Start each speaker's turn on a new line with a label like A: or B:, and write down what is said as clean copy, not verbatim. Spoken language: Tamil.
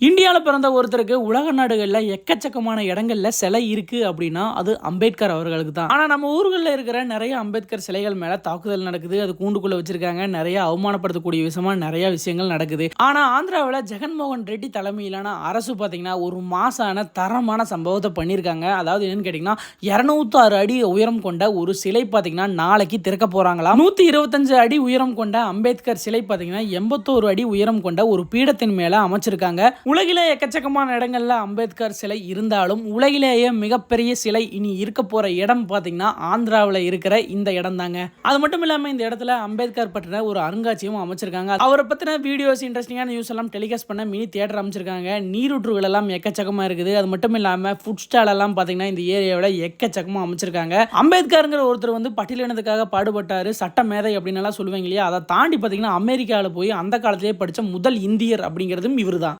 A: இந்தியாவில் பிறந்த ஒருத்தருக்கு உலக நாடுகளில் எக்கச்சக்கமான இடங்கள்ல சிலை இருக்கு அப்படின்னா அது அம்பேத்கர் அவர்களுக்கு தான். ஆனால் நம்ம ஊர்களில் இருக்கிற நிறைய அம்பேத்கர் சிலைகள் மேல தாக்குதல் நடக்குது, அது கூண்டுக்குள்ள வச்சிருக்காங்க, நிறைய அவமானப்படுத்தக்கூடிய விஷயமா நிறைய விஷயங்கள் நடக்குது. ஆனால் ஆந்திராவில் ஜெகன்மோகன் ரெட்டி தலைமையிலான அரசு பார்த்தீங்கன்னா ஒரு மாசான தரமான சம்பவத்தை பண்ணியிருக்காங்க. அதாவது என்னன்னு கேட்டிங்கன்னா 206 அடி உயரம் கொண்ட ஒரு சிலை பார்த்தீங்கன்னா நாளைக்கு திறக்க போறாங்களா. 125 அடி உயரம் கொண்ட அம்பேத்கர் சிலை பார்த்தீங்கன்னா 81 அடி உயரம் கொண்ட ஒரு பீடத்தின் மேல அமைச்சிருக்காங்க. உலகிலே எக்கச்சக்கமான இடங்கள்ல அம்பேத்கர் சிலை இருந்தாலும் உலகிலேயே மிகப்பெரிய சிலை இனி இருக்க போற இடம் பாத்தீங்கன்னா ஆந்திராவில் இருக்கிற இந்த இடம் தாங்க. அது மட்டும் இல்லாம இந்த இடத்துல அம்பேத்கர் பற்றின ஒரு அருங்காட்சியகம் அமைச்சிருக்காங்க. அவரை பத்தின வீடியோஸ், இன்ட்ரெஸ்டிங்கான நியூஸ் எல்லாம் டெலிகாஸ்ட் பண்ண மினி தியேட்டர் அமைச்சிருக்காங்க. நீரூற்றுகள் எல்லாம் எக்கச்சக்கமா இருக்குது. அது மட்டும் இல்லாம ஃபுட் ஸ்டால் எல்லாம் பாத்தீங்கன்னா இந்த ஏரியாவில் எக்கச்சக்கமா அமைச்சிருக்காங்க. அம்பேத்கர்ங்கிற ஒருத்தர் பட்டியலினத்துக்காக பாடுபட்டாரு, சட்ட மேதை அப்படின்னு எல்லாம் சொல்லுவாங்க இல்லையா. அதை தாண்டி பாத்தீங்கன்னா அமெரிக்காவில் போய் அந்த காலத்திலேயே படிச்ச முதல் இந்தியர் அப்படிங்கிறதும் இவர் தான்.